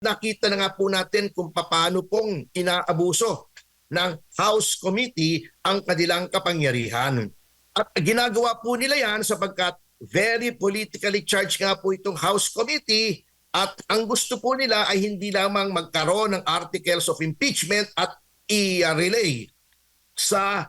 nakita na nga po natin kung paano pong inaabuso ng House Committee ang kanilang kapangyarihan. At ginagawa po nila yan sapagkat very politically charged nga po itong House Committee at ang gusto po nila ay hindi lamang magkaroon ng articles of impeachment at i-relay sa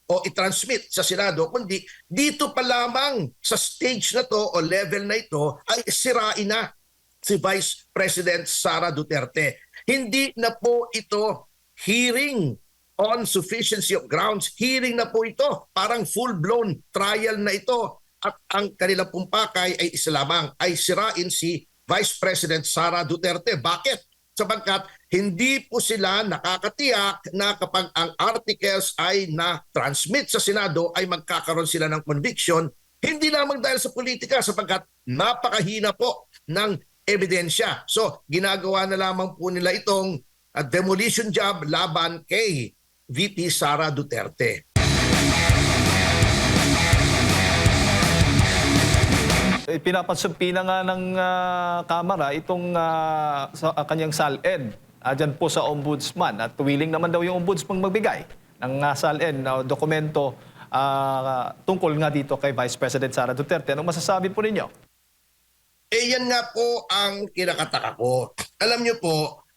o i-transmit sa Senado, kundi dito pa lamang sa stage na to o level na ito ay sirain na si Vice President Sara Duterte. Hindi na po ito hearing on sufficiency of grounds. Hearing na po ito. Parang full-blown trial na ito. At ang kanilang pumpakay ay isa lamang, ay sirain si Vice President Sara Duterte. Bakit? Sapagkat hindi po sila nakakatiyak na kapag ang articles ay na-transmit sa Senado ay magkakaroon sila ng conviction, hindi lamang dahil sa politika sapagkat napakahina po ng ebidensya. So, ginagawa na lamang po nila itong demolition job laban kay VP Sara Duterte. Pinapasumpi na nga ng Kamara itong sa kanyang SALN dyan po sa Ombudsman at willing naman daw yung Ombudsman magbigay ng SALN na dokumento tungkol nga dito kay Vice President Sara Duterte. Anong masasabi po ninyo? Yan nga po ang kinakataka ko. Alam niyo po,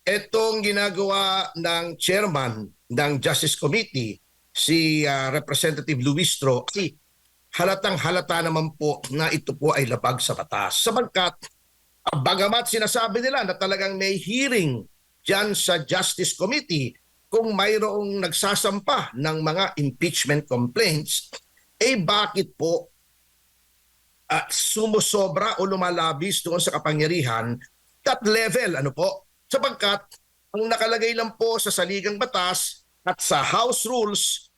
itong ginagawa ng chairman ng Justice Committee, si Representative Luistro, halatang-halata naman po na ito po ay labag sa batas. Sabagkat, bagamat sinasabi nila na talagang may hearing dyan sa Justice Committee kung mayroong nagsasampa ng mga impeachment complaints, bakit po sumusobra o lumalabis doon sa kapangyarihan that level? Ano po? Sabagkat, ang nakalagay lang po sa saligang batas at sa House Rules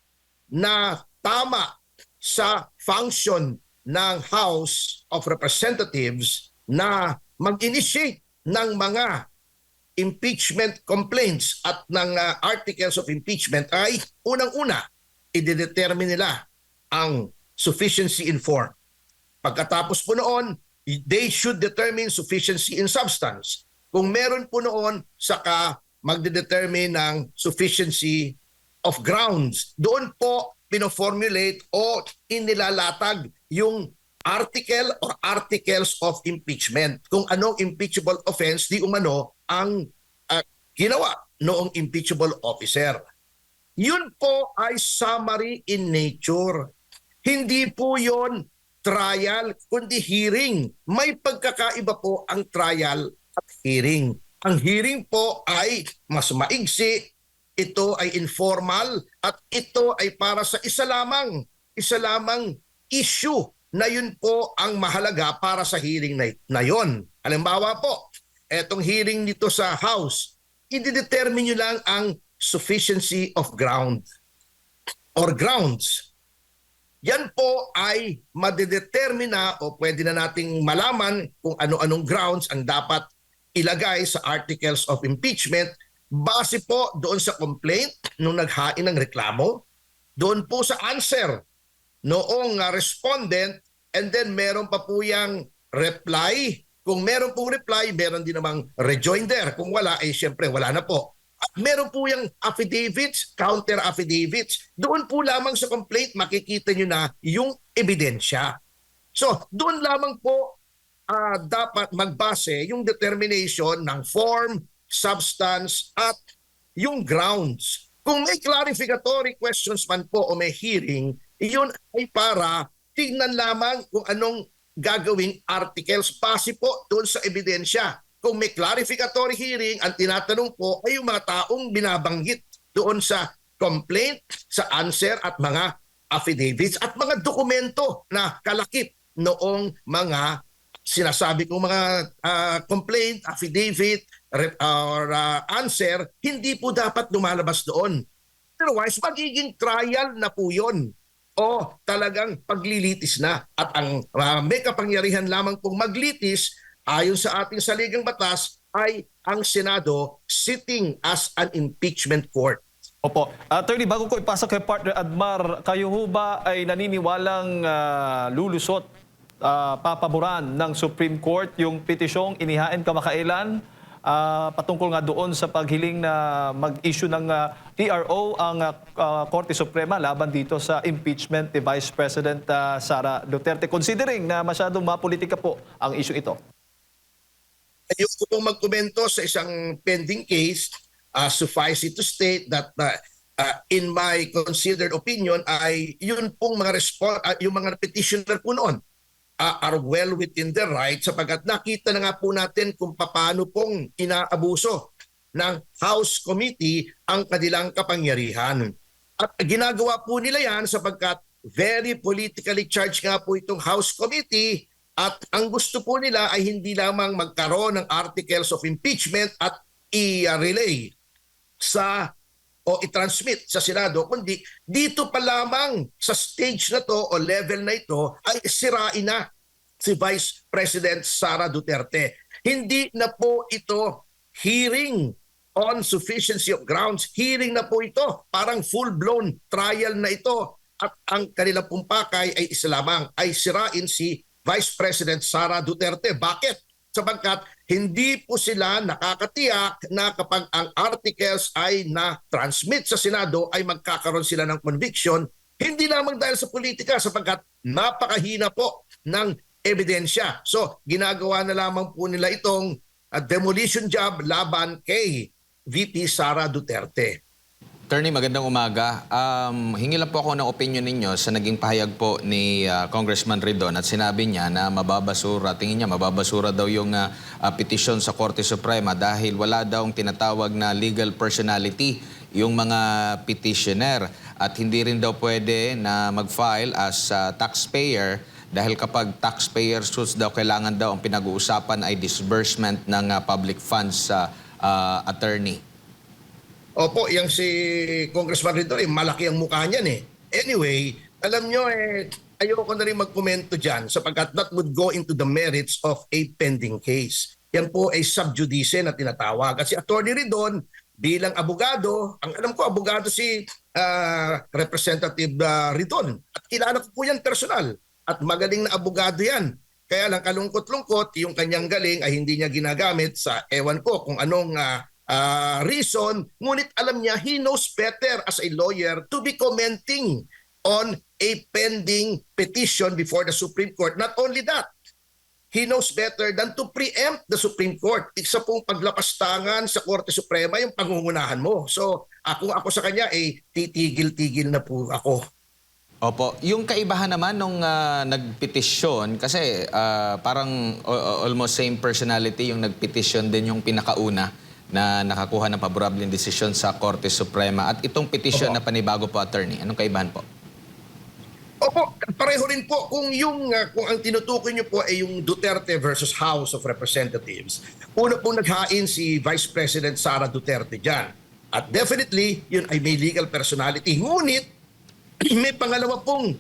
na tama sa function ng House of Representatives na mag-initiate ng mga impeachment complaints at ng articles of impeachment ay unang-una, i-determine nila ang sufficiency in form. Pagkatapos po noon, they should determine sufficiency in substance. Kung meron po noon, saka magde-determine ng sufficiency of grounds. Doon po pino-formulate o inilalatag yung article or articles of impeachment. Kung anong impeachable offense di umano ang ginawa noong impeachable officer. Yun po ay summary in nature. Hindi po yon trial, kundi hearing. May pagkakaiba po ang trial at hearing. Ang hearing po ay mas maigsi, ito ay informal at ito ay para sa isa lamang issue na yun po ang mahalaga para sa hearing na yon. Halimbawa po, etong hearing dito sa House, i-determine nyo lang ang sufficiency of ground or grounds. Yan po ay madedetermina o pwede na nating malaman kung ano-anong grounds ang dapat ilagay sa articles of impeachment base po doon sa complaint nung naghain ng reklamo, doon po sa answer noong respondent, and then meron pa po yung reply. Kung meron pong reply, meron din namang rejoinder. Kung wala, syempre wala na po. At meron po yung affidavits, counter affidavits. Doon po lamang sa complaint, makikita nyo na yung ebidensya. So, doon lamang po dapat magbase yung determination ng form, substance, at yung grounds. Kung may clarificatory questions man po o may hearing, iyon ay para tignan lamang kung anong gagawing articles base po doon sa ebidensya. Kung may clarificatory hearing, ang tinatanong po ay yung mga taong binabanggit doon sa complaint, sa answer at mga affidavits at mga dokumento na kalakip noong mga sinasabi kong mga complaint, affidavit, or answer, hindi po dapat lumalabas doon. Otherwise, magiging trial na po yun o talagang paglilitis na. At ang may kapangyarihan lamang pong maglitis ayon sa ating saligang batas ay ang Senado sitting as an impeachment court. Opo. Attorney, bago ko ipasok kay Partner Admar, kayo ho ba ay naniniwalang lulusot papaboran ng Supreme Court yung petisyong inihain kamakailan patungkol nga doon sa paghiling na mag-issue ng TRO ang Korte Suprema laban dito sa impeachment ni Vice President Sara Duterte, considering na masyadong mapolitika po ang issue ito? Ayoko pong magkomento sa isang pending case. Suffice it to state that in my considered opinion ay yun pong mga yung mga petitioner po noon are well within their right sapagkat nakita na nga po natin kung paano pong inaabuso ng House Committee ang kanilang kapangyarihan. At ginagawa po nila yan sapagkat very politically charged nga po itong House Committee at ang gusto po nila ay hindi lamang magkaroon ng articles of impeachment at i-relay o i-transmit sa Senado, kundi dito pa lamang sa stage na to o level na ito ay sirain na si Vice President Sara Duterte. Hindi na po ito hearing on sufficiency of grounds. Hearing na po ito. Parang full-blown trial na ito. At ang kanilang pumpakay ay isa lamang, ay sirain si Vice President Sara Duterte. Bakit? Sapagkat hindi po sila nakakatiyak na kapag ang articles ay na-transmit sa Senado ay magkakaroon sila ng conviction, hindi lamang dahil sa politika sapagkat napakahina po ng ebidensya. So ginagawa na lamang po nila itong demolition job laban kay VP Sara Duterte. Attorney, magandang umaga. Hingi lang po ako ng opinion ninyo sa naging pahayag po ni Congressman Ridon at sinabi niya na tingin niya mababasura daw yung petisyon sa Korte Suprema dahil wala daw ang tinatawag na legal personality yung mga petitioner at hindi rin daw pwede na mag-file as taxpayer dahil kapag taxpayer suits daw kailangan daw ang pinag-uusapan ay disbursement ng public funds sa attorney. Opo, yung si Congressman Ridon, malaki ang mukha niyan eh. Anyway, alam nyo ayoko na rin magkomento dyan sapagkat that would go into the merits of a pending case. Yan po ay sub judice na tinatawag. At si Atty. Ridon, bilang abogado, ang alam ko abogado si Representative Ridon. At kilala ko po yan personal. At magaling na abogado yan. Kaya lang kalungkot-lungkot, yung kanyang galing ay hindi niya ginagamit sa ewan ko kung anong reason, ngunit alam niya, he knows better as a lawyer to be commenting on a pending petition before the Supreme Court. Not only that, he knows better than to preempt the Supreme Court. Isa pong paglapastangan sa Korte Suprema yung pangungunahan mo. So, kung ako sa kanya, titigil-tigil na po ako. Opo. Yung kaibahan naman nung nagpetisyon, kasi parang almost same personality yung nagpetisyon din yung pinakauna na nakakuha ng paborableng desisyon sa Korte Suprema. At itong petisyon na panibago po, attorney, anong kaibahan po? Opo, pareho rin po kung ang tinutukoy niyo po ay yung Duterte versus House of Representatives. Una po naghain si Vice President Sara Duterte dyan. At definitely, yun ay may legal personality. Ngunit, may pangalawa pong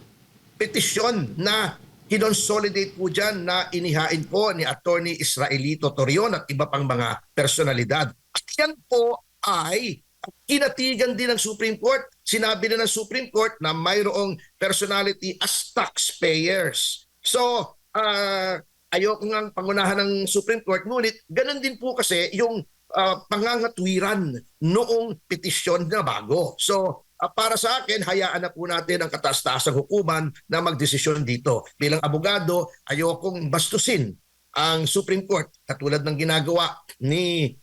petisyon na kinonsolidate po dyan na inihain po ni Attorney Israelito Torion at iba pang mga personalidad. At yan po ay kinatigan din ng Supreme Court. Sinabi na ng Supreme Court na mayroong personality as taxpayers. So, ayoko nga pangunahan ng Supreme Court, ngunit ganun din po kasi yung pangangatwiran noong petisyon na bago. So, para sa akin, hayaan na po natin ang kataas-taasang hukuman na magdesisyon dito. Bilang abogado, ayokong bastusin ang Supreme Court katulad ng ginagawa ni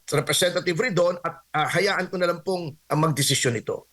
Representative Ridon at hayaan ko na lang pong magdesisyon ito.